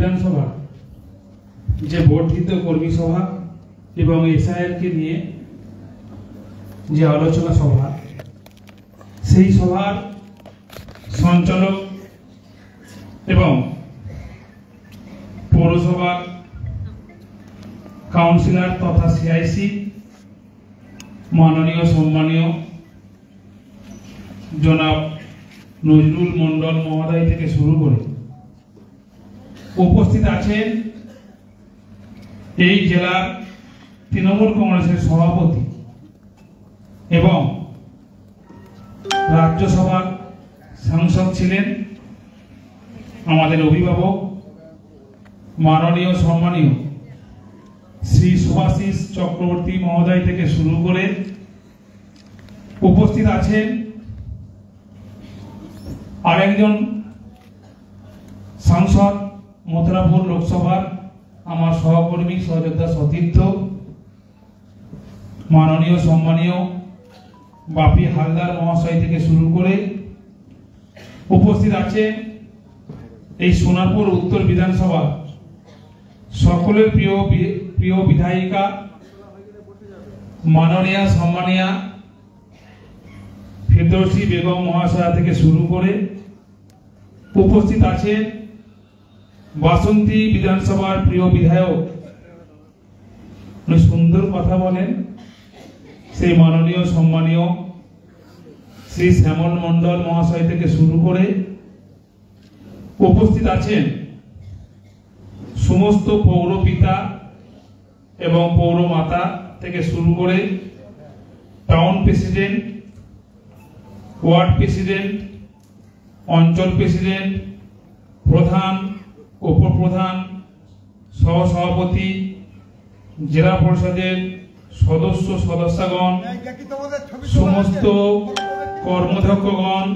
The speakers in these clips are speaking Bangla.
বিধানসভা যে বর্ধিত কর্মী সভা এবং এসআইআর কে নিয়ে যে আলোচনা সভা, সেই সভার সঞ্চালক এবং পৌরসভার কাউন্সিলর তথা সিআইসি মাননীয় সম্মানীয় জনাব নজরুল মন্ডল মহোদয় থেকে শুরু করে উপস্থিত আছেন এই জেলার তৃণমূল কংগ্রেসের সভাপতি এবং রাজ্যসভার সাংসদ ছিলেন আমাদের অভিভাবক মাননীয় সম্মানীয় শ্রী সুভাষিস চক্রবর্তী মহোদয় থেকে শুরু করে উপস্থিত আছেন আরেকজন সাংসদ মথুরাপুর লোকসভার আমার সহকর্মী সহযোদ্ধা সতীর্থ মাননীয় সম্মানীয় বাপি হালদার মহাশয় থেকে শুরু করে উপস্থিত আছে এই সোনারপুর উত্তর বিধানসভা সকলের প্রিয় বিধায়িকা মাননীয় সম্মানীয় ফেরদৌসী বেগম মহাশয়া থেকে শুরু করে উপস্থিত আছে বাসন্তী বিধানসভার প্রিয় বিধায়ক, সুন্দর কথা বলেন, সেই মাননীয় সম্মানীয় শ্রী শ্যামল মন্ডল মহাশয় থেকে শুরু করে উপস্থিত আছেন সমস্ত পৌরপিতা এবং পৌরমাতা থেকে শুরু করে টাউন প্রেসিডেন্ট, ওয়ার্ড প্রেসিডেন্ট, অঞ্চল প্রেসিডেন্ট, প্রধান, উপপ্রধান, সহসভাপতি, জেলা পরিষদের সদস্য সদস্যগণ, সমস্ত কর্মধ্যক্ষগণ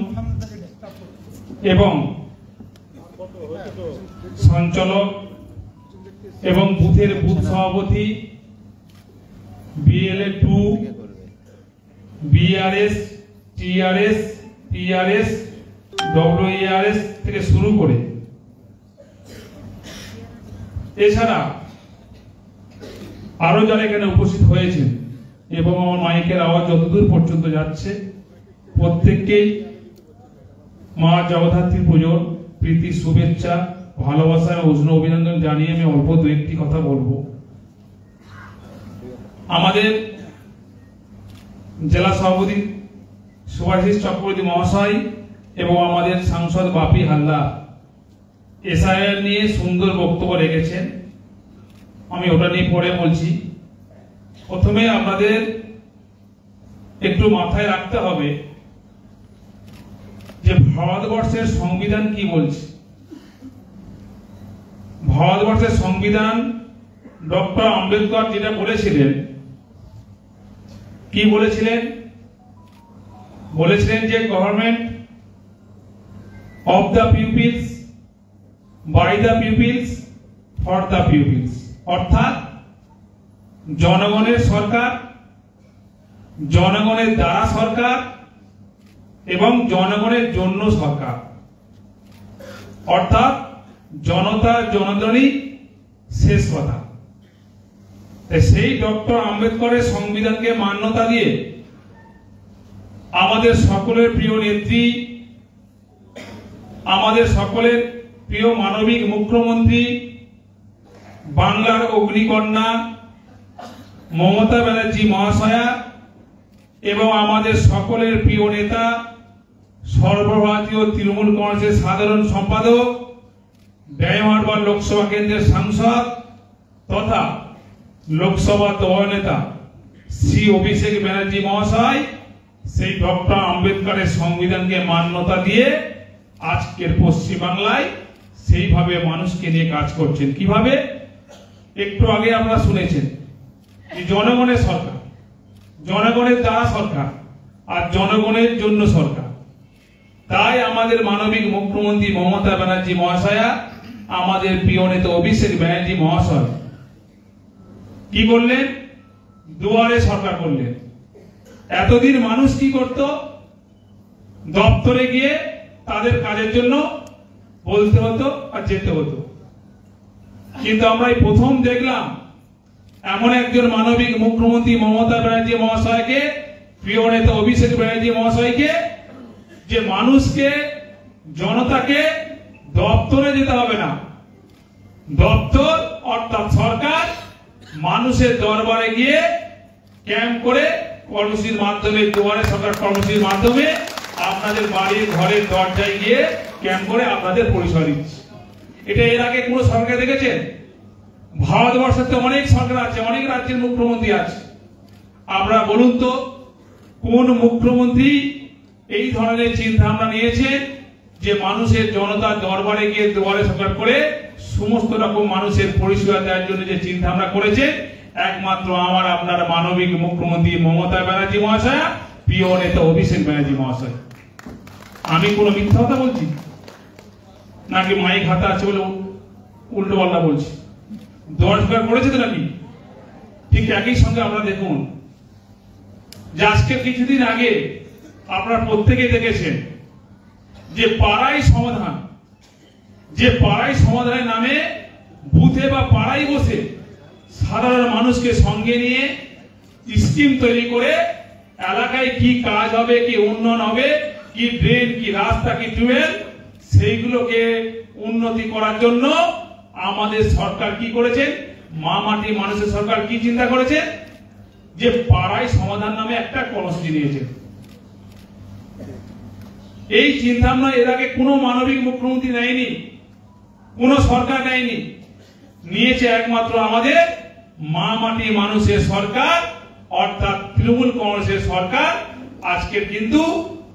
এবং সঞ্চালক এবং বুথের বুথ সভাপতি, বিএলএ 2, বিআরএস, টিআরএস, টিআরএস, ডব্লিউআরএস থেকে শুরু করে এছাড়া আরো যারা এখানে উপস্থিত হয়েছেন এবং আমার মাইকের আওয়াজ যতদূর পর্যন্ত যাচ্ছে প্রত্যেককেই মা জগদ্ধাত্রী পুজোর প্রীতি, শুভেচ্ছা, ভালোবাসা এবং উষ্ণ অভিনন্দন জানিয়ে আমি অল্প দু একটি কথা বলবো। আমাদের জেলা সভাপতি সুভাষিস চক্রবর্তী মহাশয় এবং আমাদের সাংসদ বাপি হালদার এসআইআর নিয়ে সুন্দর বক্তব্য রেখেছেন, আমি ওটা নিয়ে পরে বলছি। প্রথমে আপনাদের একটু মাথায় রাখতে হবে যে ভারতবর্ষের সংবিধান কি বলছে। ভারতবর্ষের সংবিধান ডক্টর আম্বেদকর যেটা বলেছিলেন, কি বলেছিলেন? বলেছিলেন যে government of the peoples, by the peoples, for the peoples, অর্থাৎ জনগণের সরকার, জনগণের দ্বারা সরকার এবং জনগণের জন্য সরকার, অর্থাৎ জনতা জনার্দনই শেষ কথা। সেই ডক্টর আম্বেদকরের সংবিধানকে মান্যতা দিয়ে আমাদের সকলের প্রিয় নেত্রী, আমাদের সকলের প্রিয় মানবিক মুখ্যমন্ত্রী, বাংলার অগ্নিকন্যা মমতা ব্যানার্জি মহাশয়া এবং আমাদের সকলের প্রিয় নেতা সর্বভারতীয় তৃণমূল কংগ্রেসের সাধারণ সম্পাদক, ব্যয়মারবার লোকসভা কেন্দ্রের সাংসদ তথা লোকসভা দলনেতা শ্রী অভিষেক ব্যানার্জি মহাশয় সেই ডক্টর আম্বেদকরের সংবিধানকে মান্যতা দিয়ে আজকের পশ্চিমবাংলায় সেইভাবে মানুষকে নিয়ে কাজ করছেন। কিভাবে? একটু আগে আপনারা শুনেছেন যে জনগণের সরকার, জনগণের দ্বারা সরকার আর জনগণের জন্য সরকার। তাই আমাদের মানবিক মুখ্যমন্ত্রী মমতা ব্যানার্জি মহাশয়া, আমাদের প্রিয় নেতা অভিষেক ব্যানার্জি মহাশয় কি করলেন? দুয়ারে সরকার করলেন। এতদিন মানুষ কি করত? দপ্তরে গিয়ে তাদের কাজের জন্য বলতে হতো আর যেতে হতো। কিন্তু আমরা এই প্রথম দেখলাম এমন একজন মানবিক মুখ্যমন্ত্রী মমতা ব্যানার্জি মহাশয়কে, প্রিয় নেতা অভিষেক ব্যানার্জি মহাশয়কে, যে মানুষকে, জনতাকে দপ্তরে যেতে হবে না, দপ্তর অর্থাৎ সরকার মানুষের দরবারে গিয়ে ক্যাম্প করে কর্মসূচির মাধ্যমে, দুয়ারে সরকার কর্মসূচির মাধ্যমে আপনাদের বাড়ির ঘরের দরজায় গিয়ে ক্যাম্প করে আপনাদের পরিষেবা দিচ্ছে। এটা এর আগে কোন সরকার দেখেছেন? ভারতবর্ষের তো অনেক সরকার আছে, অনেক রাজ্যের মুখ্যমন্ত্রী আছে। আপনারা বলুন তো কোন মুখ্যমন্ত্রী এই ধরনের চিন্তা ভাবনা নিয়েছেন যে মানুষের, জনতার দরবারে গিয়ে দুয়ারে সরকার করে সমস্ত রকম মানুষের পরিষেবা দেওয়ার জন্য যে চিন্তা ভাবনা করেছে একমাত্র আমার আপনার মানবিক মুখ্যমন্ত্রী মমতা ব্যানার্জি মহাশয়, প্রিয় নেতা অভিষেক ব্যানার্জি মহাশয়। আমি কোনো মিথ্যা কথা বলছি নাকি মাইক হাতে আছে বলে উল্টো পাল্টা বলছি? দুয়ারে সরকার করেছে তো নাকি? ঠিক একই সঙ্গে আপনারা দেখুন যে আজকে কিছুদিন আগে আপনারা প্রত্যেকেই দেখেছেন যে পাড়ায় সমাধান, যে পাড়ায় সমাধানের নামে বুথে বা পাড়ায় বসে সাধারণ মানুষকে সঙ্গে নিয়ে স্কিম তৈরি করে এলাকায় কি কাজ হবে, কি উন্নয়ন হবে, কি ড্রেন, কি রাস্তা, কি টিউবওয়েল, সেইগুলোকে উন্নতি করার জন্য আমাদের সরকার কি করেছে, মা মাটি মানুষের সরকার কি চিন্তা করেছে, যে পাড়ায় সমাধান নামে একটা কর্মসূচি নিয়েছে। এই চিন্তা ভাবনা এর আগে কোনো মানবিক মুখ্যমন্ত্রী নেয়নি, কোন সরকার নেয়নি। নিয়েছে একমাত্র আমাদের মা মাটি মানুষের সরকার অর্থাৎ তৃণমূল কংগ্রেসের সরকার। আজকের কিন্তু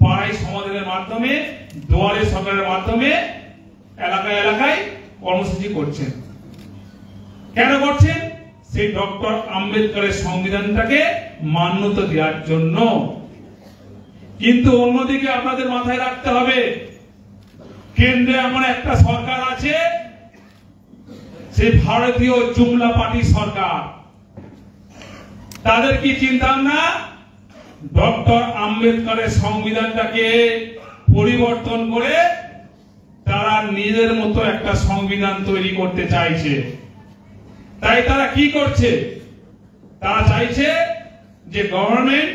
পাড়ায় সমাধানের মাধ্যমে, দুয়ারে সরকারের মাধ্যমে এলাকায় এলাকায় কর্মসূচি করছেন। কেন করছেন? সেই ডক্টর আম্বেদকরের সংবিধানটাকে মান্যতা দেওয়ার জন্য। কিন্তু অন্যদিকে আপনাদের মাথায় রাখতে হবে, কেন্দ্রে এমন একটা সরকার আছে, সেই ভারতীয় জুমলা পার্টি সরকার। তাদের কি চিন্তা ভাবনা? ডক্টর আম্বেদকরের সংবিধানটাকে পরিবর্তন করে তারা নিজের মতো একটা সংবিধান তৈরি করতে চাইছে। তাই তারা কি করছে? তারা চাইছে যে government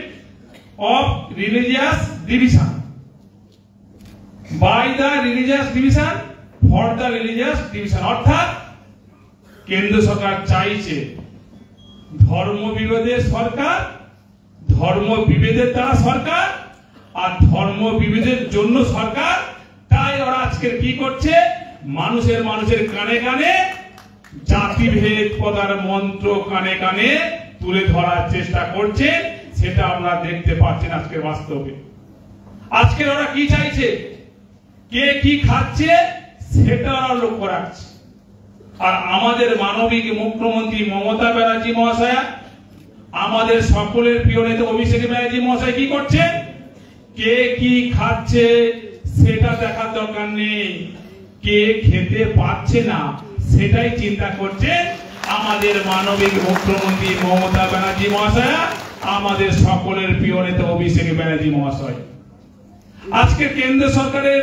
of religious division, by the religious division, for the religious division. অর্থাৎ কেন্দ্র সরকার চাইছে ধর্ম বিভেদের সরকার, ধর্ম বিভেদের দ্বারা সরকার, আর ধর্ম বিভেদের জন্য সরকার। তাই ওরা আজকে কি করছে? মানুষের কানে কানে জাতিভেদ পদার মন্ত্র কানে কানে তুলে ধরার চেষ্টা করছে। সেটা আমরা দেখতে পাচ্ছেন আজকে বাস্তবে। আজকে ওরা কি চাইছে, কে কি খাচ্ছে সেটা ওরা লক্ষ্য রাখছে। আর আমাদের মানবিক মুখ্যমন্ত্রী মমতা ব্যানার্জি মহাশয়া, আমাদের সকলের প্রিয় নেতা অভিষেক ব্যানার্জি মহাশয় কি করছেন? কে কি খাচ্ছে সেটা দেখার দরকার নেই, কে খেতে পাচ্ছে না সেটাই চিন্তা করছেন আমাদের মানবিক মুখ্যমন্ত্রী মমতা ব্যানার্জি মহাশয়া, আমাদের সকলের প্রিয় নেতা অভিষেক ব্যানার্জি মহাশয়। আজকে কেন্দ্র সরকারের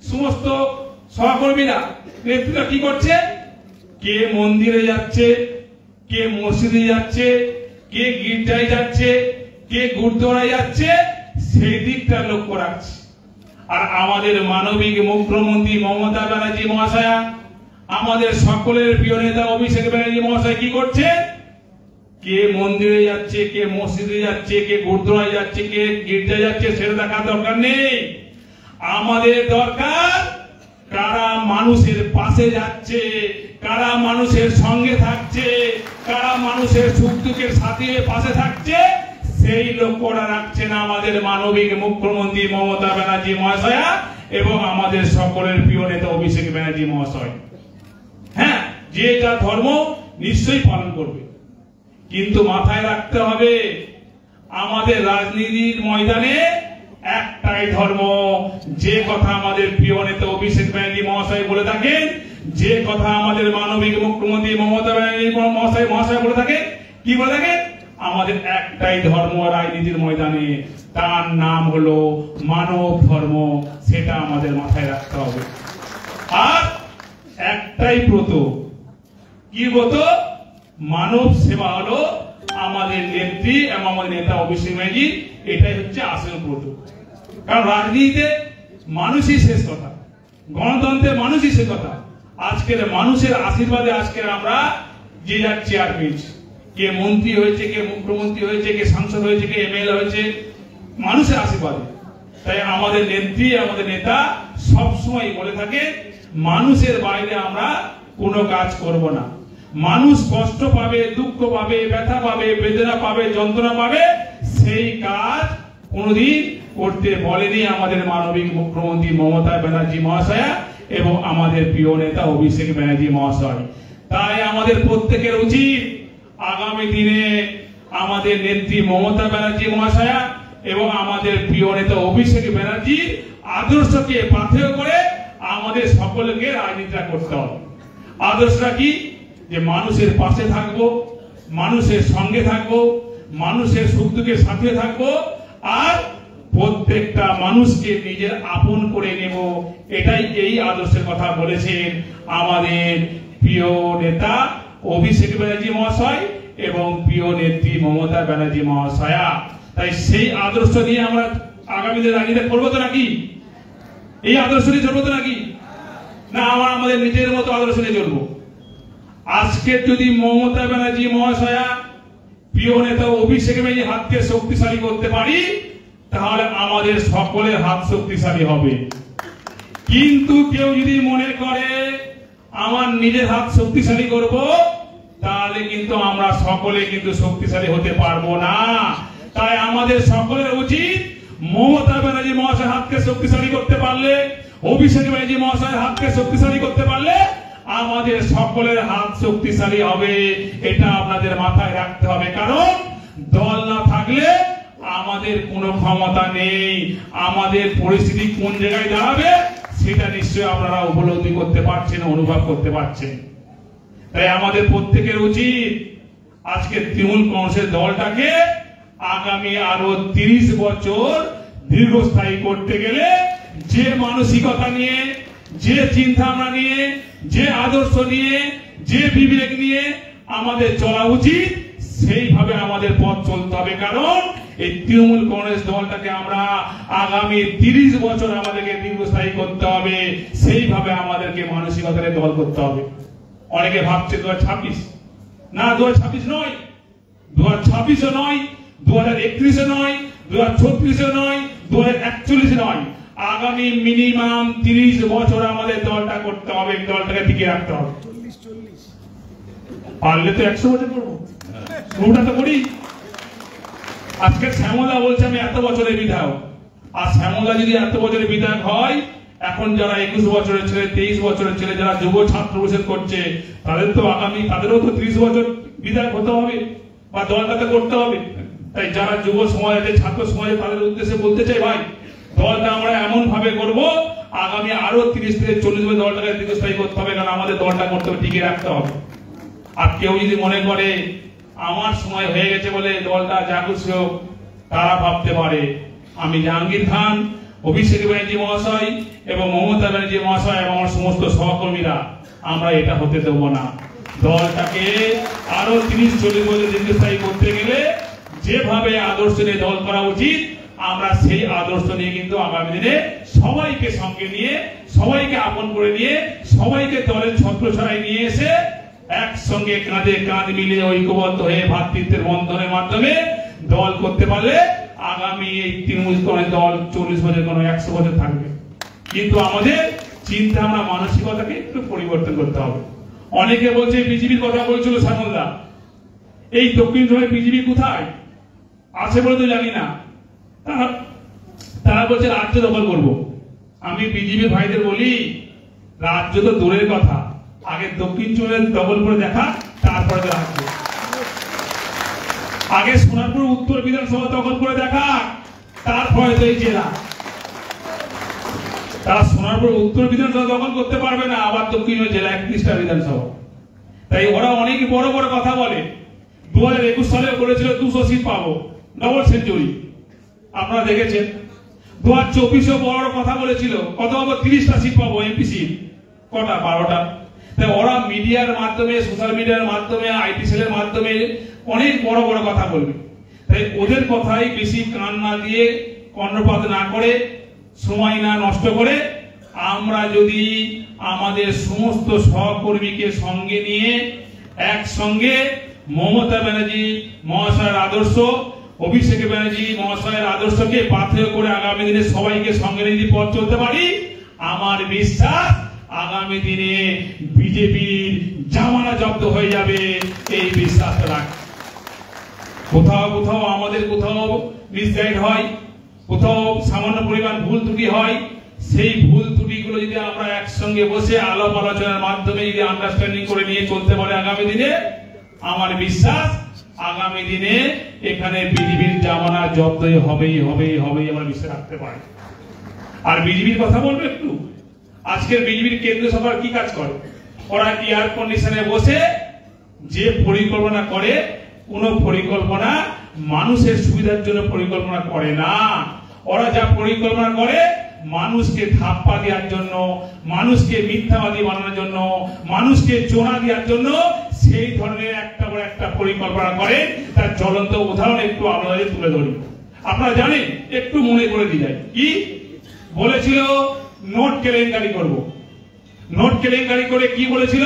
সমস্ত সহকর্মীরা, নেতৃত্ব কি করছে? কে মন্দিরে যাচ্ছে, কে মসজিদে যাচ্ছে, কে গির্জায় যাচ্ছে, কে গুরুদ্বারায় যাচ্ছে, সেই দিকটা লক্ষ্য রাখছে। আর আমাদের মানবিক মুখ্যমন্ত্রী মমতা ব্যানার্জি মহাশয়া, আমাদের সকলের প্রিয় নেতা অভিষেক ব্যানার্জি মহাশয় কি করছে? কে মন্দিরে যাচ্ছে, কে মসজিদে যাচ্ছে, কে গুরুদ্বারায় যাচ্ছে, কে গির্জায় যাচ্ছে সেটা দেখার দরকার নেই। আমাদের দরকার কারা মানুষের পাশে যাচ্ছে, কারা মানুষের সঙ্গে থাকছে, কারা মানুষের সুখ দুঃখের সাথে পাশে থাকছে, সেই লক্ষ্যটা রাখছেন আমাদের মানবিক মুখ্যমন্ত্রী মমতা ব্যানার্জি মহাশয়া এবং আমাদের সকলের প্রিয় নেতা অভিষেক ব্যানার্জি মহাশয়। হ্যাঁ, যে যা ধর্ম নিশ্চয়ই পালন করবে, কিন্তু মাথায় রাখতে হবে আমাদের রাজনীতির ময়দানে একটাই ধর্ম। যে কথা আমাদের প্রিয় নেতা অভিষেক ব্যানার্জি মহাশয় বলে থাকেন, যে কথা আমাদের মানবিক মুখ্যমন্ত্রী মমতা ব্যানার্জি মহাশয় বলে থাকেন, কি বলে থাকেন? আমাদের একটাই ধর্ম রাজনীতির ময়দানে, তার নাম হলো মানব ধর্ম। সেটা আমাদের মাথায় রাখতে হবে। আর একটাই ব্রত, কি হতো? মানব সেবা হলো আমাদের নেত্রী এবং আমাদের নেতা অভিষেক ব্যানার্জি, এটাই হচ্ছে আসল ব্রত। কারণ রাজনীতিতে মানুষই শেষ কথা, গণতন্ত্রে মানুষই শেষ কথা। আজকের মানুষের আশীর্বাদে আজকের আমরা যে যার চেয়ার পেয়েছি, কে মন্ত্রী হয়েছে, কে মুখ্যমন্ত্রী হয়েছে, কে সাংসদ হয়েছে, কে এমএলএ হয়েছে, মানুষের আশীর্বাদে। তাই আমাদের নেত্রী, আমাদের নেতা সবসময় বলে থাকে, মানুষের বাইরে আমরা কোনো কাজ করব না। মানুষ কষ্ট পাবে, দুঃখ পাবে, ব্যথা পাবে, বেদনা পাবে, যন্ত্রণা পাবে, সেই কাজ কোনোদিন করতে বলেনি আমাদের মানবিক মুখ্যমন্ত্রী মমতা ব্যানার্জি মহাশয়া এবং আমাদের প্রিয় নেতা অভিষেক ব্যানার্জি মহাশয়। তাই আমাদের প্রত্যেকের উচিত আগামী দিনে আমাদের নেত্রী মমতা ব্যানার্জি মহাশয়া এবং আমাদের প্রিয় নেতা অভিষেক ব্যানার্জির আদর্শকে পাথেয় করে আমাদের সকলকে রাজনীতিটা করতে হবে। আদর্শটা কি? যে মানুষের পাশে থাকবো, মানুষের সঙ্গে থাকবো, মানুষের সুখ দুঃখের সাথে থাকবো, আর প্রত্যেকটা মানুষকে নিজের আপন করে নেব। এটাই এই আদর্শের কথা বলেছেন আমাদের প্রিয় নেতা অভিষেক ব্যানার্জি মহাশয় এবং প্রিয় নেত্রী মমতা ব্যানার্জি মহাশয়া। তাই সেই আদর্শ নিয়ে আমরা আগামী দিনে রাজনীতি করবো তো নাকি? এই আদর্শ নিয়ে চলবো তো নাকি? না আমরা আমাদের নিজের মতো আদর্শ নিয়ে চলবো? আজকে যদি মমতা ব্যানার্জি মহাশয়া, প্রিয় নেতা অভিষেক ব্যানার্জি হাতকে শক্তিশালী করতে পারি, তাহলে আমাদের সকলের হাত শক্তিশালী হবে। কিন্তু কেউ যদি মনে করে আমার নিজের হাত শক্তিশালী করব, তাহলে কিন্তু আমরা সকলে কিন্তু শক্তিশালী হতে পারবো না। তাই আমাদের সকলের উচিত মমতা ব্যানার্জি মহাশয় হাতকে শক্তিশালী করতে পারলে, অভিষেক ব্যানার্জি মহাশয়ের হাতকে শক্তিশালী করতে পারলে আমাদের সকলের হাত শক্তিশালী হবে। এটা আপনাদের মাথায় রাখতে হবে। কারণ দল না থাকলে আমাদের কোনো ক্ষমতা নেই। আমাদের পরিস্থিতি কোন জায়গায় দাঁড়াবে সেটা নিশ্চয়ই আপনারা উপলব্ধি করতে পারছেন, অনুভব করতে পারছেন। তাই আমাদের প্রত্যেকের উচিত আজকে তৃণমূল কংগ্রেসের দলটাকে আগামী আরো 30 বছর দীর্ঘস্থায়ী করতে গেলে যে মানসিকতা নিয়ে, যে চিন্তা ভাবনা নিয়ে, যে আদর্শ নিয়ে, যে বিবেক নিয়ে আমাদের চলা উচিত, সেইভাবে আমাদের পথ চলতে হবে। কারণ এই তৃণমূল কংগ্রেস দলটাকে আমরা আগামী 30 বছর আমাদেরকে দীর্ঘস্থায়ী করতে হবে। সেইভাবে আমাদেরকে মানসিকতার দল করতে হবে। অনেকে ভাবছে 2026 না, 2026 নয়, 2026 নয়, 2031 নয়, 2036 নয়, 2041 নয়, আগামী মিনিমাম 30 বছর আমাদের দলটা করতে হবে, দলটাকে টিকে রাখতে হবে। পারলে তো 100 বছর করবো, শুরুটা তো করি। আজকে শ্যামলা বলছে আমি এত বছরের বিধায়ক, আর শ্যামলা যদি এত বছরের বিধায়ক হয়, এখন যারা 21 বছরের ছেলে, 23 বছরের ছেলে যারা যুব ছাত্র পরিষদ করছে, তাদের তো আগামী, তাদেরও তো 30 বছর বিধায়ক হতে হবে বা দলটাকে করতে হবে। তাই যারা যুব সমাজ আছে, ছাত্র সমাজ, তাদের উদ্দেশ্যে বলতে চাই, ভাই দলটা আমরা এমন ভাবে করবো আগামী আরো 30 থেকে 40 বছর দলটাকে দীর্ঘস্থায়ী করতে হবে। কারণ আমাদের দলটা করতে হবে, টিকে রাখতে হবে। আর কেউ যদি মনে করে আমার সময় হয়ে গেছে বলে দলটা যা খুশি হোক, তারা ভাবতে পারে। আমি জাহাঙ্গীর খান, অভিষেক ব্যানার্জি মহাশয় এবং মমতা ব্যানার্জি মহাশয় এবং আমার সমস্ত সহকর্মীরা আমরা এটা হতে দেবো না। দলটাকে আরো 30-40 বছর দীর্ঘস্থায়ী করতে গেলে যেভাবে আদর্শ নিয়ে দল করা উচিত, আমরা সেই আদর্শ নিয়ে কিন্তু আগামী দিনে সবাইকে সঙ্গে নিয়ে, সবাইকে আপন করে নিয়ে, সবাইকে দলের ছত্রছায়ায় নিয়ে এসে একসঙ্গে কাঁধে কাঁধ মিলিয়ে ঐক্যবদ্ধ হয়ে ভ্রাতৃত্বের বন্ধনের মাধ্যমে দল করতে পারলে আগামী এই তৃণমূল কংগ্রেস দল 40 বছর কোনো 100 বছর থাকবে। কিন্তু আমাদের চিন্তা, আমরা মানসিকতাকে একটু পরিবর্তন করতে হবে। অনেকে বলছে বিজেপির কথা বলছিল শ্যামলদা, এই দক্ষিণ জেলায় বিজেপি কোথায় আছে বলে তো জানি না। তারা বলছে রাজ্য দখল করবো। আমি বিজেপি ভাইদের বলি, রাজ্য তো দূরের কথা, আগে দক্ষিণ চুনের দখল করে দেখা, তারপরে রাজ্য। আগে সোনারপুর উত্তর বিধানসভা দখল করে দেখা, তারপরে তো এই জেলা। তারা সোনারপুর উত্তর বিধানসভা দখল করতে পারবে না, আবার দক্ষিণ জেলা 31টা বিধানসভা। তাই ওরা অনেক বড় বড় কথা বলে। 2021 সালে বলেছিল 200 সিট পাবো, ডবল সেঞ্চুরি, আপনারা দেখেছেন। 2024 বড় কথা বলেছিল, কত পাবো, 30টা সিট পাবো, এমপি সিট কটা, 12টা। তাই ওরা মিডিয়ার মাধ্যমে, সোশ্যাল মিডিয়ার মাধ্যমে, আইটি সেলের মাধ্যমে অনেক বড় বড় কথা বলবে। তাই ওদের কথাই বেশি কান না দিয়ে, কর্ণপাত না করে, সময় না নষ্ট করে আমরা যদি আমাদের সমস্ত সহকর্মীকে সঙ্গে নিয়ে একসঙ্গে মমতা ব্যানার্জি মহাশয়ের আদর্শ, অভিষেক ব্যানার্জি মহাশয়ের আদর্শকে পাথেয় করে আগামী দিনে সবাইকে সঙ্গে নিয়ে পথ চলতে পারি, আমার বিশ্বাস আগামী দিনে বিজেপির জামানা জব্দ হয়ে যাবে। এই বিশ্বাস রাখ। কোথাও কোথাও আমাদের কোথাও মিসগাইড হয়, কোথাও সামান্য পরিমাণ ভুল ত্রুটি হয়, সেই ভুল ত্রুটিগুলো যদি আমরা একসঙ্গে বসে আলাপ আলোচনার মাধ্যমে যদি আন্ডারস্ট্যান্ডিং করে নিয়ে চলতে পারে আগামী দিনে, আমার বিশ্বাস আগামী দিনে এখানে বিজেপির জামানা জব্দই হবেই হবেই হবেই, আমরা বিশ্বাস রাখতে পারি। আর বিজেপির কথা বলবো একটু। আজকের বিজেপির কেন্দ্রীয় সরকার কি কাজ করে? ওরা এয়ার কন্ডিশনে বসে যে পরিকল্পনা করে, কোন পরিকল্পনা মানুষের সুবিধার জন্য পরিকল্পনা করে না। ওরা যা পরিকল্পনা করে মানুষকে ধাপ্পা দেওয়ার জন্য, মানুষকে মিথ্যাবাদী বানানোর জন্য, মানুষকে চোরা দেওয়ার জন্য সেই ধরনের একটা বড় একটা পরিকল্পনা করে। তার জ্বলন্ত উদাহরণ একটু আপনাদের তুলে ধরি। আপনারা জানেন, একটু মনে করে দিয়ে যায়, কি বলেছিল? নোট কেলেঙ্কারি করব। নোট কেলেঙ্কারি করে কি বলেছিল?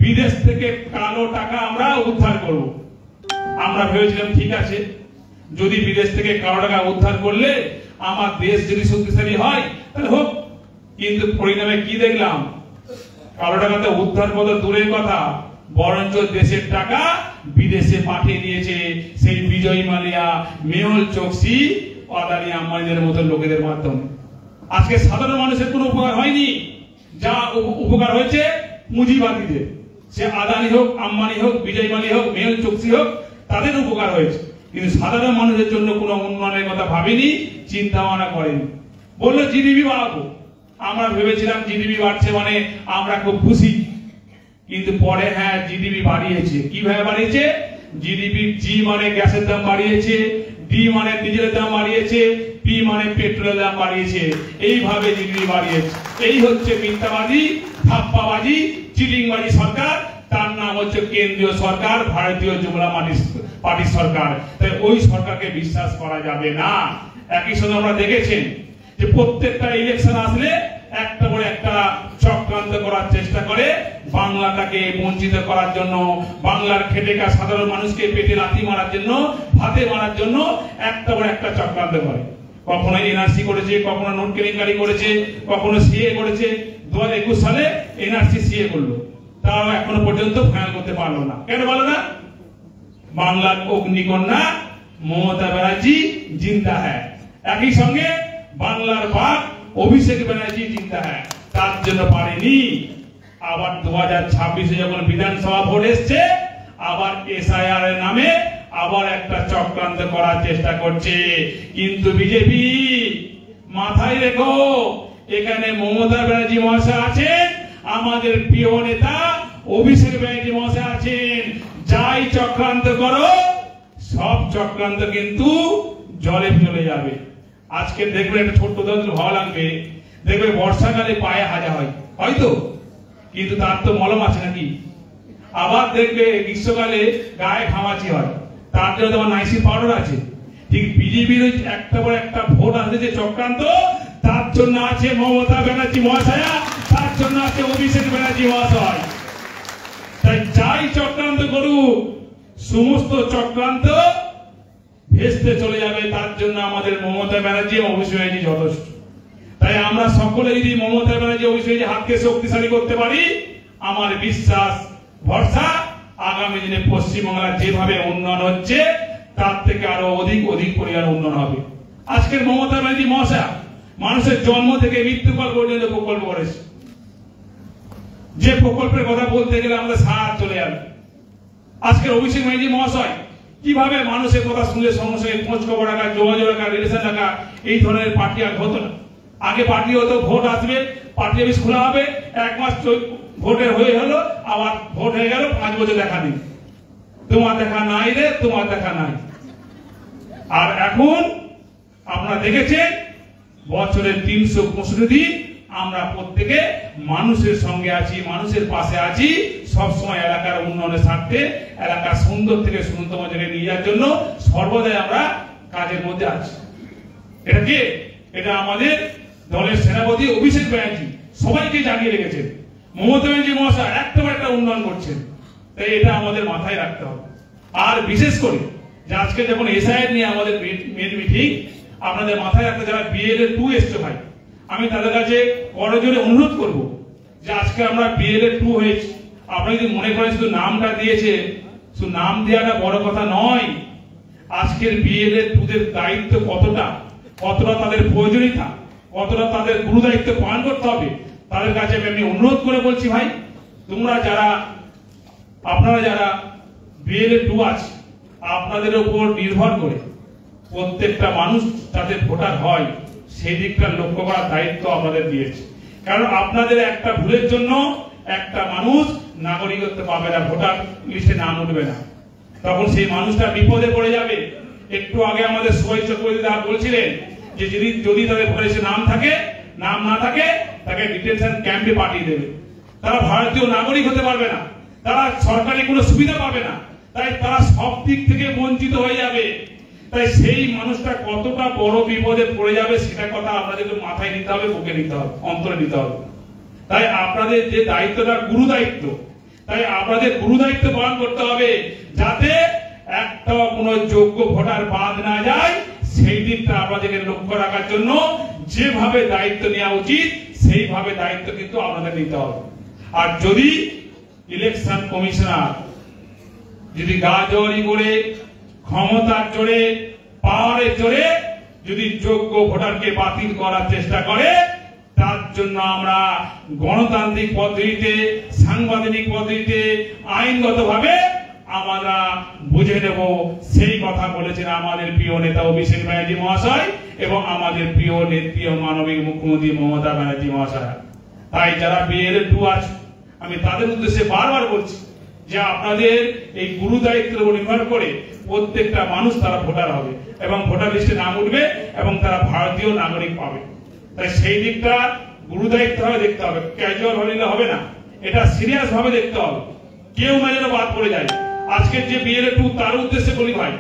বিদেশ থেকে কালো টাকা আমরা উদ্ধার করব। আমরা ভেবেছিলাম ঠিক আছে, যদি বিদেশ থেকে কালো টাকা উদ্ধার করলে আমার দেশ যদি শক্তিশালী হয় তাহলে হোক। কিন্তু পরিণামে কি দেখলাম? কালো টাকাতে উদ্ধার কত দূরের কথা, বরঞ্চ দেশের টাকা বিদেশে পাঠিয়ে দিয়েছে সেই বিজয় মালিয়া, মেহুল চোকসি, আদানি আম্বানিদের মতো লোকেদের মাধ্যমে। আজকে সাধারণ মানুষের কোনো উপকার হয়নি। যা উপকার হয়েছে পুঁজিবাদীদের, সে আদানি হোক, আম্বানি হোক, বিজয় মালিয়া হোক, মেহুল চোকসি হোক, তাদের উপকার হয়েছে। কিন্তু সাধারণ মানুষের জন্য কোনো উন্নয়নের কথা ভাবেনি, চিন্তা ভাবনা করেনি। বললো জিডিপি বাড়াবো। আমরা ভেবেছিলাম জিডিপি বাড়ছে মানে আমরা খুব খুশি। কিন্তু পরে হ্যাঁ, জিডিপি বাড়িয়েছে। কিভাবে বাড়িয়েছে? জিডিপি জি মানে গ্যাসের দাম বাড়িয়েছে, ডি মানে ডিজেলের দাম বাড়িয়েছে, পি মানে পেট্রোলের দাম বাড়িয়েছে। এইভাবে জিডিপি বাড়িয়েছে। এই হচ্ছে মিথ্যাবাদী, ধাপ্পাবাজি, চিটিংবাজি সরকার। তার নাম হচ্ছে কেন্দ্রীয় সরকার, ভারতীয় জনতা পার্টির সরকার। তাই ওই সরকারকে বিশ্বাস করা যাবে না। একই সঙ্গে আমরা দেখেছেন যে প্রত্যেকটা ইলেকশন আসলে একটা করে একটা চক্রান্ত করার চেষ্টা করে, বাংলাটাকে বঞ্চিত করার জন্য, বাংলার খেটে খাওয়া সাধারণ মানুষকে পেটে লাথি মারার জন্য, ভাতে মারার জন্য একটা করে একটা চক্রান্ত করে। কখনো এনআরসি করেছে, কখনো নোট কেলেঙ্কারি করেছে, কখনো সিএ করেছে। 2021 সালে এনআরসি সিএ করলো, তাও এখনো পর্যন্ত ফাইনাল করতে পারলো না। কেন পারলো না? বাংলার অগ্নিকন্যা মমতা ব্যানার্জি জিন্দা হ্যায়। একই সঙ্গে বাংলার বাঘ অভিষেক ব্যানার্জি জিন্দা হ্যায়, তার জন্য পারেনি। আবার 2026-এ যখন বিধানসভা ভোট এসছে, আবার এসআইআর এর নামে আবার একটা চক্রান্ত করার চেষ্টা করছে। কিন্তু বিজেপি মাথায় রেখো, এখানে মমতা ব্যানার্জি মহাশয় আছেন, আমাদের প্রিয় নেতা অভিষেক ব্যানার্জি মহাশয় আছেন। যাই চক্রান্ত করো, সব চক্রান্ত কিন্তু জলে চলে যাবে। আজকে দেখবে একটা ছোট্ট উদাহরণ ভালো লাগবে, দেখবে বর্ষাকালে পায়ে হাজা হয়, হয়তো, কিন্তু তার তো মলম আছে নাকি? আবার দেখবে গ্রীষ্মকালে গায়ে ঘামাচি হয়, তার জন্য তোমার নাইসিন পাউডার আছে। ঠিক বিজেপির একটা পর একটা ভোট আসছে যে চক্রান্ত, তার জন্য আছে মমতা ব্যানার্জি মহাশয়া, তার জন্য আছে অভিষেক ব্যানার্জি মহাশয়। তাই যাই চক্রান্ত করুক, সমস্ত চক্রান্ত ভেস্তে চলে যাবে। তার জন্য আমাদের মমতা ব্যানার্জি এবং অভিষেক ব্যানার্জি যথেষ্ট। তাই আমরা সকলে যদি মমতা ব্যানার্জি, অভিষেক ব্যানার্জি হাতকে শক্তিশালী করতে পারি, আমার বিশ্বাস, ভরসা আগামী দিনে পশ্চিমবাংলার যেভাবে উন্নয়ন হচ্ছে তার থেকে আরো অধিক অধিক পরিমাণ উন্নয়ন হবে। আজকের মমতা ব্যানার্জি মহাশয় মানুষের জন্ম থেকে মৃত্যুকাল পর্যন্ত প্রকল্প করেছে। যে প্রকল্পের কথা বলতে গেলে আমাদের সারা চলে যাবে। আজকের অভিষেক ব্যানার্জি মহাশয় কিভাবে মানুষের কথা শুনলে সঙ্গে সঙ্গে খোঁজ খবর রাখা, যোগাযোগ রাখা, রিলেশন রাখা, এই ধরনের পার্টি আর হতো না। আগে পার্টি হতো, ভোট আসবে, পার্টি অফিস খোলা হবে, 1 মাস ভোটের হয়ে হলো, আবার ভোট হয়ে গেল, 5 বছর দেখা নেই, তোমার দেখা নাই রে, তোমার দেখা নাই। আর এখন আপনারা দেখেছেন বছরের 365 দিন আমরা প্রত্যেকে মানুষের সঙ্গে আছি, মানুষের পাশে আছি, সবসময় এলাকার উন্নয়নের স্বার্থে এলাকার সুন্দর থেকে সুন্দরতম জায়গায় নিয়ে যাওয়ার জন্য সর্বদাই আমরা কাজের মধ্যে আছি। এটা কি? এটা আমাদের দলের সেনাপতি অভিষেক ব্যানার্জি সবাইকে জানিয়ে রেখেছেন। মমতা ব্যানার্জি মহাশয় একটা উন্নয়ন করছেন, তাই এটা আমাদের মাথায় রাখতে হবে। আর বিশেষ করে যে আজকে যখন এসআইআর নিয়ে আমাদের মেন মিটিং, আপনাদের মাথায় রাখতে যারা BLA-2 এসছে ভাই, আমি তাদের কাছে করজোরে অনুরোধ করব যে আজকে আমরা BLA-2 হয়েছি, আপনি যদি মনে করেন শুধু নামটা দিয়েছে, শুধু নাম দেওয়াটা বড় কথা নয়। আজকের BLA-2-দের দায়িত্ব কতটা তাদের প্রয়োজনীয়তা, কতটা তাদের গুরু দায়িত্ব পালন করতে হবে, তাদের কাছে আমি অনুরোধ করে বলছি ভাই, আপনারা যারা BLA-2 আছে, আপনাদের উপর নির্ভর করে প্রত্যেকটা মানুষ যাতে ভোটার হয় সেই দিকটা লক্ষ্য করার দায়িত্ব আপনাদের দিয়েছে। কারণ আপনাদের একটা ভুলের জন্য একটা মানুষ নাগরিকত্ব পাবে না, ভোটার লিস্টে নাম উঠবে না, তখন সেই মানুষটা বিপদে পড়ে যাবে। একটু আগে আমাদের সোহাই চক্রবর্তী দা বলছিলেন যে যদি তাদের ভোটার লিস্টে নাম না থাকে তাকে ডিটেনশন ক্যাম্পে পাঠিয়ে দেবে, তারা ভারতীয় নাগরিক হতে পারবে না, তারা সরকারি কোনো সুবিধা পাবে না, তাই তারা সব দিক থেকে বঞ্চিত হয়ে যাবে। তাই সেই মানুষটা কতটা বড় বিপদে পড়ে যাবে সেটা কথা আপনাদেরকে মাথায় নিতে হবে, বুকে নিতে হবে, অন্তরে নিতে হবে। তাই আপনাদের যে দায়িত্বটা গুরু দায়িত্ব, তাই আপনাদের গুরু দায়িত্ব পালন করতে হবে যাতে একটা কোনো যোগ্য ভোটার বাদ না যায়, সেই দিকটা আপনাদেরকে লক্ষ্য রাখার জন্য যেভাবে দায়িত্ব নেওয়া উচিত সেইভাবে দায়িত্ব কিন্তু আপনাদের নিতে হবে। আর যদি ইলেকশন কমিশনার যদি গাজরি করে ক্ষমতার জোরে পাওয়ারের জোরে যদি যোগ্য ভোটারকে বাতিল করার চেষ্টা করে, তার জন্য আমরা গণতান্ত্রিক পদ্ধতিতে, সাংবিধানিক পদ্ধতিতে, আইনগতভাবে আমরা বুঝে নেব। সেই কথা বলেছেন আমাদের প্রিয় নেতা অভিষেক ব্যানার্জি মহাশয় এবং আমাদের প্রিয় নেত্রী মাননীয় মুখ্যমন্ত্রী মমতা ব্যানার্জি মহাশয়। তাই যারা BLA-2 আছে, আমি তাদের উদ্দেশ্যে বারবার বলছি যে আপনাদের এই গুরু দায়িত্বের উপর নির্ভর করে প্রত্যেকটা মানুষ তারা ভোটার হবে এবং ভোটার লিস্টে নাম উঠবে এবং তারা ভারতীয় নাগরিক পাবে। তাই সেই দিকটা গুরু দায়িত্ব ভাবে দেখতে হবে, ক্যাজুয়াল হলে হবে না, এটা সিরিয়াস ভাবে দেখতে হবে, কেউ না যেন বাদ পড়ে যায়। আজকের যে BLA-2 তার উদ্দেশ্যে বলি ভাই,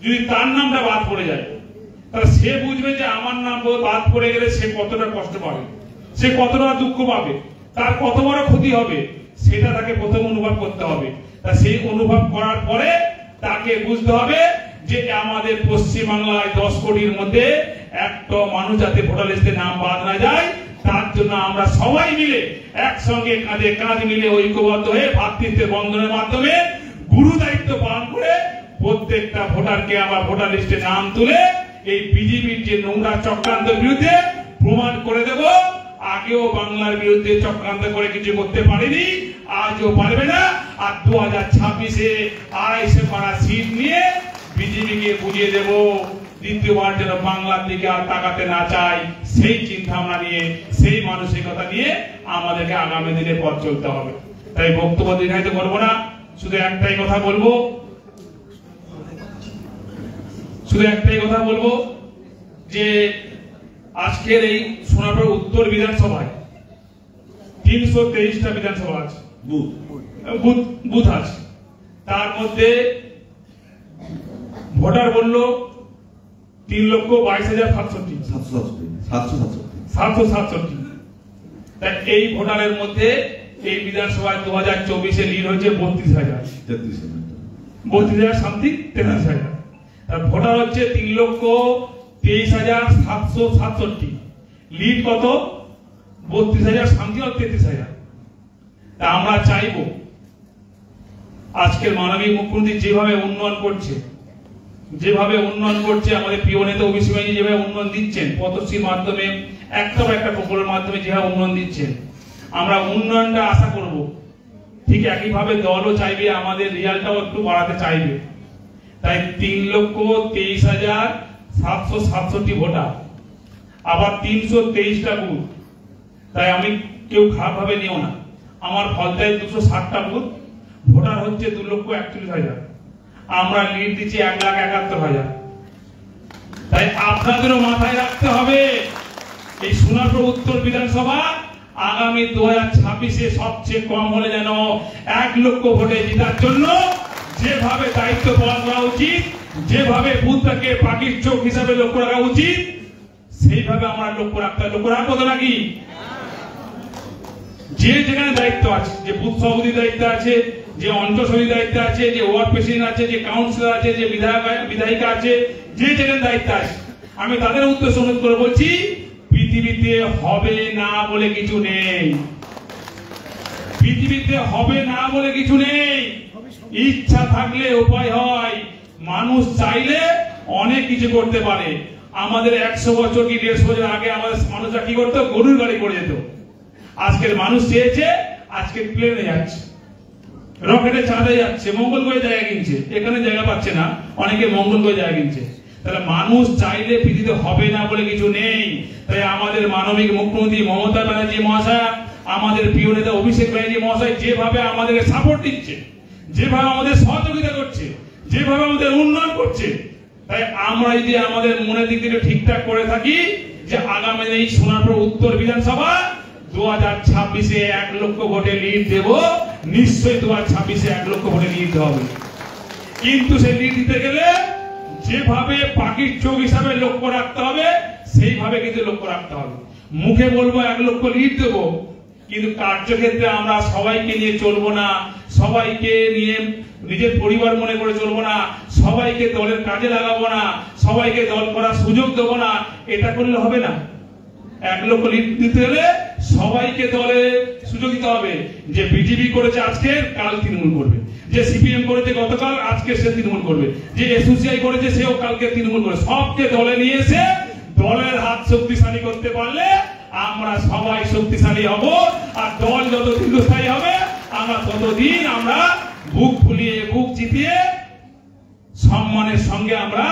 যদি তার নামটা বাদ পড়ে যায় তাহলে সে বুঝবে যে আমার নাম বাদ পড়ে গেলে সে কতটা কষ্ট পাবে, সে কতটা দুঃখ পাবে, তার কত বড় ক্ষতি হবে, সেটা তাকে প্রথম অনুভব করতে হবে। তা সেই অনুভব করার পরে তাকে বুঝতে হবে যে আমাদের পশ্চিমবাংলায় 10 কোটির মধ্যে একটা মানুষ যাতে ভোটার লিস্টে নাম বাদ না যায়, তার জন্য আমরা সবাই মিলে একসঙ্গে কাঁধে কাঁধ মিলে ঐক্যবদ্ধ হয়ে ভ্রাতৃত্বের বন্ধনের মাধ্যমে গুরু দায়িত্ব পালন করে প্রত্যেকটা ভোটারকে আবার ভোটার লিস্টে নাম তুলে এই বিজেপির যে নোংরা চক্রান্তের বিরুদ্ধে প্রমাণ করে দেব। আগেও বাংলার বিরুদ্ধে চক্রান্ত করে কিছু করতে পারেনি, আজও পারবে না। আর 2026-এ 250 পারা সিট নিয়ে বিজেপিকে বুঝিয়ে দেব দ্বিতীয়বার যেন বাংলার দিকে আর তাকাতে না চাই। সেই চিন্তা ভাবনা নিয়ে, সেই মানসিকতা নিয়ে আমাদেরকে আগামী দিনে পথ চলতে হবে। তাই বক্তব্য দীর্ঘায়িত করবো না, শুধু একটাই কথা বলবো যে আজকের এই সোনাপুর উত্তর বিধানসভায় 323টা বিধানসভা আছে, বুথ আছে, তার মধ্যে ভোটার বললো 3,22,767। তাই এই ভোটারের মধ্যে এই বিধানসভায় 2024-এ লিড হয়েছে 32,000 সামথিং 33,000। তার ভোটার হচ্ছে 3,23,767। লিড কত? 32,000 সামথিং 33,000। তা আমরা চাইবো আজকের মাননীয় মুখ্যমন্ত্রী যেভাবে উন্নয়ন করছে, আমাদের প্রিয় নেতা অভিষেক ব্যানার্জি যেভাবে উন্নয়ন দিচ্ছেন, পথশ্রীর মাধ্যমে একটা প্রকল্পের মাধ্যমে যেভাবে উন্নয়ন দিচ্ছেন, আমরা উন্নয়নটা আশা করব। ঠিক একইভাবে দলও চাইবে আমাদের রিয়ালটাও একটু বাড়াতে চাইবে। তাই 3,23,767 ভোটার, আবার 323টা বুথ। তাই আমি কেউ খারাপ ভাবে নিও না, আমার ফলতায় 260টা বুথ, ভোটার হচ্ছে 2,41,000, আমরা লিড দিচ্ছি 1,71,000। তাই আপনাদেরও মাথায় রাখতে হবে এই সোনারপুর উত্তর বিধানসভা আগামী 2026-এ সবচেয়ে কম হলে যেন 1 লক্ষ ভোটে জেতার জন্য যেভাবে দায়িত্ব পালন করা উচিত, যেভাবে বুথটাকে পাখির চোখ হিসাবে লক্ষ্য রাখা উচিত, সেইভাবে আমরা লক্ষ্য রাখবো তো নাকি? যে যেখানে দায়িত্ব আছে, যে বুথ সভাপতির দায়িত্ব আছে, যে অঞ্চল সমিতির দায়িত্ব আছে, যে ওয়ার্ড প্রেসিডেন্ট আছে, যে কাউন্সিলর আছে, যে বিধায়িকা আছে, যে যেখানে দায়িত্ব আছে, আমি তাদের উদ্দেশ্যে অনুরোধ করে বলছি, পৃথিবীতে হবে না বলে কিছু নেই। পৃথিবীতে হবে না বলে কিছু নেই। ইচ্ছা থাকলে উপায় হয়। মানুষ চাইলে অনেক কিছু করতে পারে। আমাদের 100 বছর কি 150 বছর আগে আমাদের মানুষরা কি করতো? গরুর গাড়ি করে যেত। আজকের মানুষ চেয়েছে, আজকে প্লেনে যাচ্ছে, রকেটে চাঁদে যাচ্ছে, মঙ্গল গ্রহে জায়গা কিনছে, এখানে জায়গা পাচ্ছে না, অনেকে মঙ্গল গ্রহে জায়গা কিনছে। তাহলে মানুষ চাইলে পৃথিবীতে হবে না বলে কিছু নেই। তাই আমাদের মানবিক মুখ্যমন্ত্রী মমতা ব্যানার্জি মহাশয়, আমাদের প্রিয় নেতা অভিষেক ব্যানার্জি মহাশয় যেভাবে আমাদেরকে সাপোর্ট দিচ্ছে, যেভাবে আমাদের সহযোগিতা করছে, যেভাবে আমাদের উন্নয়ন করছে, তাই আমরা যদি আমাদের মনের দিক থেকে ঠিকঠাক করে থাকি যে আগামী এই সোনারপুর উত্তর বিধানসভা 2026-এ 1 লক্ষ ভোটে লিড দেব, নিশ্চয়ই 2026-এ 1 লক্ষ ভোটে লিড হবে। কিন্তু সেই লিড দিতে গেলে যেভাবে পাখির চোখ হিসাবে লক্ষ্য রাখতে হবে, সেইভাবে কিন্তু লক্ষ্য রাখতে হবে। মুখে বলবো 1 লক্ষ লিড দেব, কিন্তু কার্যক্ষেত্রে আমরা সবাইকে নিয়ে চলবো না, সবাইকে নিয়ে নিজের পরিবার মনে করে চলবো না, সবাইকে দলের কাজে লাগাবো না, সবাইকে দল করার সুযোগ দেবো না। এটা করলে হবে না। 1 লক্ষ লিড দিতে হলে সবাইকে দলে সুযোগ দিতে হবে। যে বিজেপি করেছে আজকে, কাল তৃণমূল করবে। যে সিপিএম করেছে গতকাল, আজকে সে তৃণমূল করবে। যে এসওসিআই করেছে, সেও কালকে তৃণমূল করবে। সবকে দলে নিয়ে এসে দলের হাত শক্তিশালী করতে পারলে আমরা সবাই শক্তিশালী হব। আর দল যত দীর্ঘস্থায়ী হবে, আমরা ততদিন আমরা বুক ফুলিয়ে, বুক চিতিয়ে সম্মানের সঙ্গে আমরা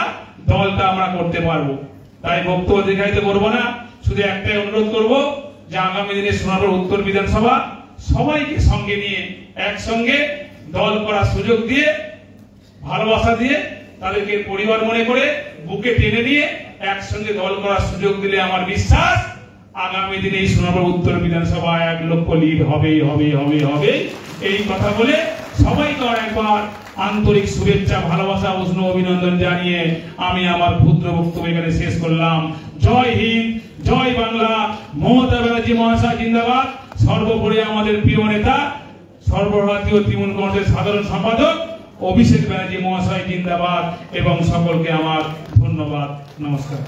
দলটা আমরা করতে পারবো। তাই বক্তব্য দীর্ঘায়িত করবো না, শুধু একটাই অনুরোধ করব যে আগামী দিনে সোনারপুর উত্তর বিধানসভা সবাইকে সঙ্গে নিয়ে একসঙ্গে দল করার সুযোগ দিয়ে, ভালোবাসা দিয়ে, তাদেরকে পরিবার মনে করে বুকে টেনে নিয়ে একসঙ্গে দল করার সুযোগ দিলে আমার বিশ্বাস আগামী দিনে এই সোনারপুর উত্তর বিধানসভা 1 লক্ষ লিড হবে হবে হবে হবে। এই কথা বলে সবাইকে একবার আন্তরিক শুভেচ্ছা, ভালোবাসা, উষ্ণ অভিনন্দন জানিয়ে আমি আমার ক্ষুদ্র বক্তব্য এখানে শেষ করলাম। জয় হিন্দ, জয় বাংলা। মমতা ব্যানার্জি মহাশয় জিন্দাবাদ। সর্বোপরি আমাদের প্রিয় নেতা, সর্বভারতীয় তৃণমূল কংগ্রেসের সাধারণ সম্পাদক অভিষেক ব্যানার্জি মহাশয় জিন্দাবাদ। এবং সকলকে আমার ধন্যবাদ, নমস্কার।